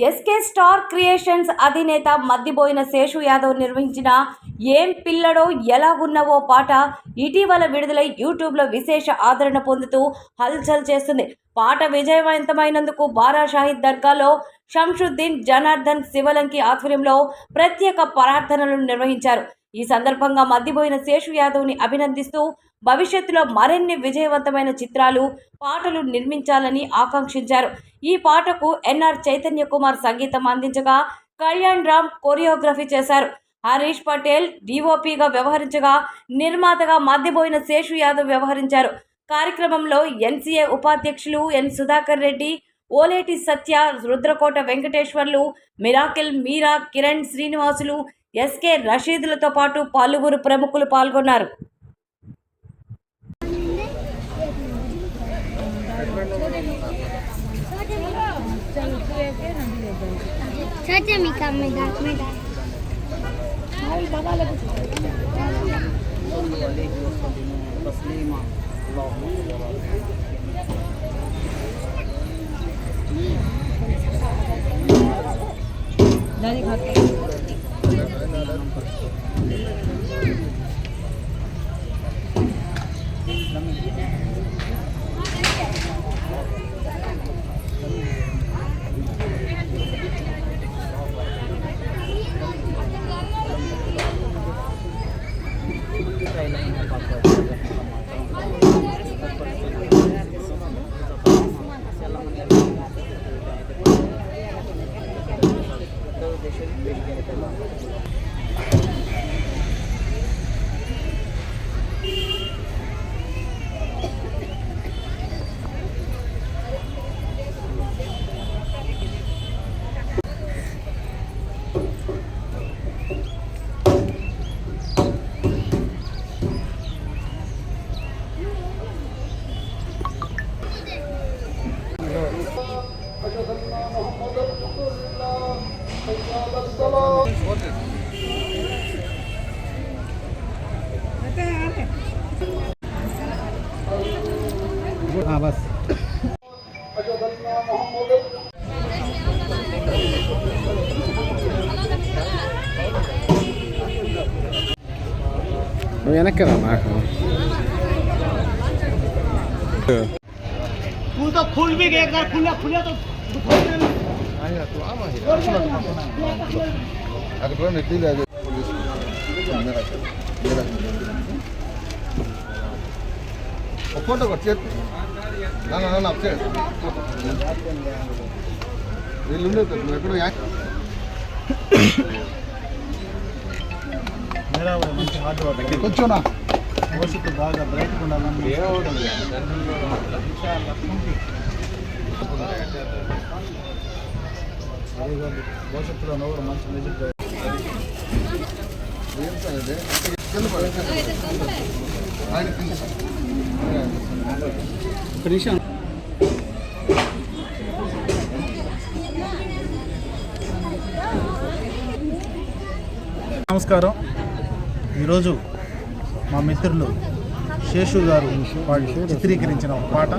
SK star creations అధినేత మద్దిబోయిన శేషు యాదవ్ నిర్వహించిన ఏం పిల్లడో ఎలాగున్నవో పాట ఇటీవల విడుదలై యూట్యూబ్లో విశేష ఆదరణ పొందుతూ హల్చల్ చేస్తుంది. పాట విజయవంతమైనందుకు బారా షాహిద్ దర్గాలో షంషుద్దీన్ జనార్దన్ శివలంకి ఆధ్వర్యంలో ప్రత్యేక ప్రార్థనలు నిర్వహించారు. ఈ సందర్భంగా మద్దిబోయిన శేషు యాదవ్ని అభినందిస్తూ భవిష్యత్తులో మరిన్ని విజయవంతమైన చిత్రాలు, పాటలు నిర్మించాలని ఆకాంక్షించారు. ఈ పాటకు ఎన్ఆర్ చైతన్య కుమార్ సంగీతం అందించగా కళ్యాణ్ రామ్ కొరియోగ్రఫీ చేశారు. హరీష్ పటేల్ డిఓపిగా వ్యవహరించగా నిర్మాతగా మద్దిబోయిన శేషు యాదవ్ వ్యవహరించారు. కార్యక్రమంలో ఎన్సీఏ ఉపాధ్యక్షులు ఎన్ సుధాకర్ రెడ్డి, ఓలేటి సత్య, రుద్రకోట వెంకటేశ్వర్లు, మిరాకిల్ మీరా, కిరణ్ శ్రీనివాసులు, ఎస్కే రషీద్లతో పాటు పలువురు ప్రముఖులు పాల్గొన్నారు. बस వెనక్కి రా నాకు तू तो खुल भी गया, एक बार खुला खुला तो आया तो आवा है अगर तो निकल जाए पुलिस मेरा फोटो कर चेक ना अपसे వీళ్ళుండే ఎక్కడో मेरा మంచి హార్డ్ వర్క్ కొంచెం భవిష్యత్తు బాగా బ్రైట్గా ఉండాలని భవిష్యత్తులో నవ్వు మంచి మ్యూజిక్ నమస్కారం. ఈరోజు మా మిత్రులు శేషు గారు వాళ్ళు చిత్రీకరించిన ఒక పాట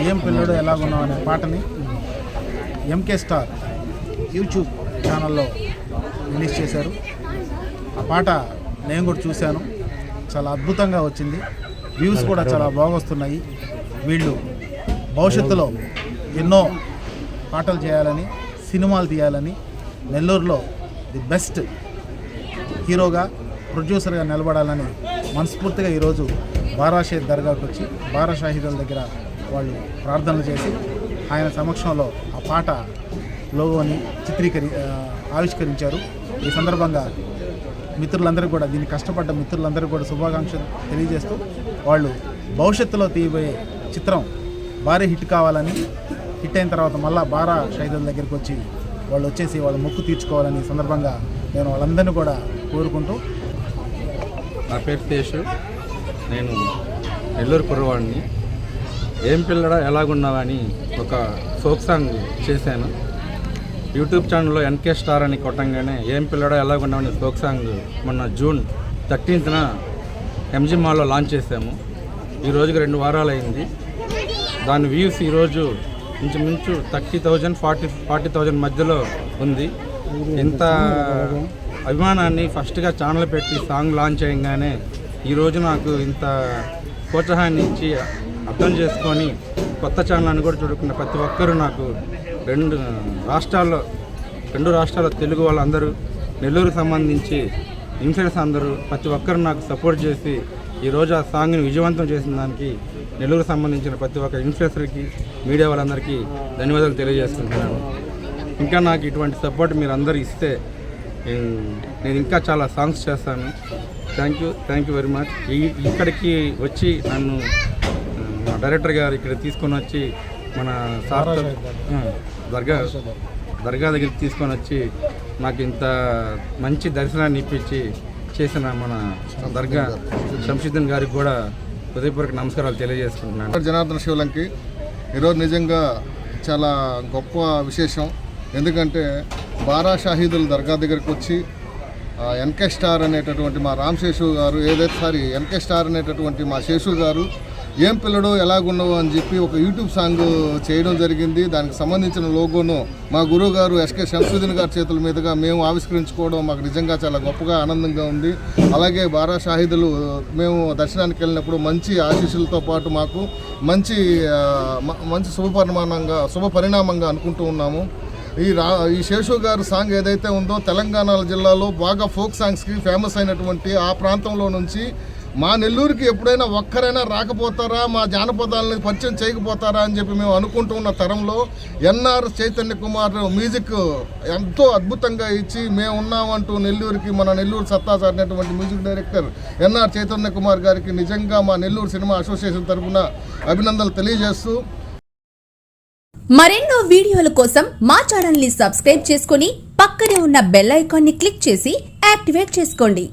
ఏం పిల్లడు ఎలాగున్నావు అనే పాటని ఎంకే స్టార్ యూట్యూబ్ ఛానల్లో రిలీజ్ చేశారు. ఆ పాట నేను కూడా చూశాను, చాలా అద్భుతంగా వచ్చింది. వ్యూస్ కూడా చాలా బాగొస్తున్నాయి. వీళ్ళు భవిష్యత్తులో ఎన్నో పాటలు చేయాలని, సినిమాలు తీయాలని, నెల్లూరులో ది బెస్ట్ హీరోగా, ప్రొడ్యూసర్గా నిలబడాలని మనస్ఫూర్తిగా ఈరోజు బారా షాహిద్ దర్గాకు వచ్చి బారా షాహిదుల దగ్గర వాళ్ళు ప్రార్థనలు చేసి ఆయన సమక్షంలో ఆ పాట లోగోని ఆవిష్కరించారు. ఈ సందర్భంగా మిత్రులందరికీ కూడా, దీన్ని కష్టపడ్డ మిత్రులందరికీ కూడా శుభాకాంక్షలు తెలియజేస్తూ వాళ్ళు భవిష్యత్తులో తీయబోయే చిత్రం భారీ హిట్ కావాలని, హిట్ అయిన తర్వాత మళ్ళీ బారా షాహిదుల దగ్గరికి వచ్చి వాళ్ళు వచ్చేసి వాళ్ళ మొక్కు తీర్చుకోవాలని ఈ సందర్భంగా నేను వాళ్ళందరినీ కూడా కోరుకుంటూ. నా పేరు శేషు, నేను నెల్లూరు కుర్రవాడిని. ఏం పిల్లడా ఎలాగున్నావని ఒక ఫోక్ సాంగ్ చేశాను. యూట్యూబ్ ఛానల్లో ఎన్కే స్టార్ అని కొట్టంగానే ఏం పిల్లడా ఎలాగున్నావని ఫోక్ సాంగ్ మొన్న జూన్ 13న ఎంజీ మాల్లో లాంచ్ చేశాము. ఈ రోజుకి 2 వారాలు అయింది. దాని వ్యూస్ ఈరోజు ఇంచుమించు 30,000 40,000 మధ్యలో ఉంది. ఇంత అభిమానాన్ని ఫస్ట్గా ఛానల్ పెట్టి సాంగ్ లాంచ్ చేయగానే ఈరోజు నాకు ఇంత ప్రోత్సాహాన్ని ఇచ్చి అర్థం చేసుకొని కొత్త ఛానల్ కూడా చూడుకున్న ప్రతి ఒక్కరూ నాకు రెండు రాష్ట్రాల్లో తెలుగు వాళ్ళందరూ, నెల్లూరుకు సంబంధించి ఇన్ఫ్లుయెన్స్ అందరూ ప్రతి ఒక్కరు నాకు సపోర్ట్ చేసి ఈరోజు ఆ సాంగ్ని విజయవంతం చేసిన దానికి నెల్లూరుకు సంబంధించిన ప్రతి ఒక్క ఇన్ఫ్లుయెన్సర్కి, మీడియా వాళ్ళందరికీ ధన్యవాదాలు తెలియజేసుకుంటున్నాను. ఇంకా నాకు ఇటువంటి సపోర్ట్ మీరు అందరూ ఇస్తే నేను ఇంకా చాలా సాంగ్స్ చేస్తాను. Thank you very much. ఇక్కడికి వచ్చి నన్ను మా డైరెక్టర్ గారు ఇక్కడ తీసుకొని వచ్చి మన దర్గా దగ్గరికి తీసుకొని వచ్చి నాకు ఇంత మంచి దర్శనాన్ని ఇప్పించి చేసిన మన దర్గా శంషుద్దీన్ గారికి కూడా హృదయపూర్వక నమస్కారాలు తెలియజేసుకుంటున్నాను. జనార్దన్ శివలంకి ఈరోజు నిజంగా చాలా గొప్ప విశేషం. ఎందుకంటే బారా షాహీదుల దర్గా దగ్గరికి వచ్చి ఎన్కే స్టార్ అనేటటువంటి మా రామ్ శేషు గారు ఎన్కే స్టార్ అనేటటువంటి మా శేషు గారు ఏం పిల్లడు ఎలాగున్నావు అని చెప్పి ఒక యూట్యూబ్ సాంగ్ చేయడం జరిగింది. దానికి సంబంధించిన లోగోను మా గురువు గారు ఎస్కే శంషుద్దీన్ గారి చేతుల మీదుగా మేము ఆవిష్కరించుకోవడం మాకు నిజంగా చాలా గొప్పగా ఆనందంగా ఉంది. అలాగే బారా షాహీదులు మేము దర్శనానికి వెళ్ళినప్పుడు మంచి ఆశీస్సులతో పాటు మాకు మంచి శుభ పరిణామంగా అనుకుంటూ ఉన్నాము. ఈ శేషు గారు సాంగ్ ఏదైతే ఉందో తెలంగాణ జిల్లాలో బాగా ఫోక్ సాంగ్స్కి ఫేమస్ అయినటువంటి ఆ ప్రాంతంలో నుంచి మా నెల్లూరుకి ఎప్పుడైనా ఒక్కరైనా రాకపోతారా, మా జానపదాలని పరిచయం చేయకపోతారా అని చెప్పి మేము అనుకుంటూ ఉన్న తరంలో ఎన్ఆర్ చైతన్య కుమార్ మ్యూజిక్ ఎంతో అద్భుతంగా ఇచ్చి మేము ఉన్నామంటూ నెల్లూరుకి మన నెల్లూరు సత్తా సారినటువంటి మ్యూజిక్ డైరెక్టర్ ఎన్ఆర్ చైతన్య కుమార్ గారికి నిజంగా మా నెల్లూరు సినిమా అసోసియేషన్ తరఫున అభినందనలు తెలియజేస్తూ మరెన్నో వీడియోల కోసం మా ఛానల్ ని సబ్స్క్రైబ్ చేసుకుని పక్కనే ఉన్న బెల్ ఐకాన్ ని క్లిక్ చేసి యాక్టివేట్ చేసుకోండి.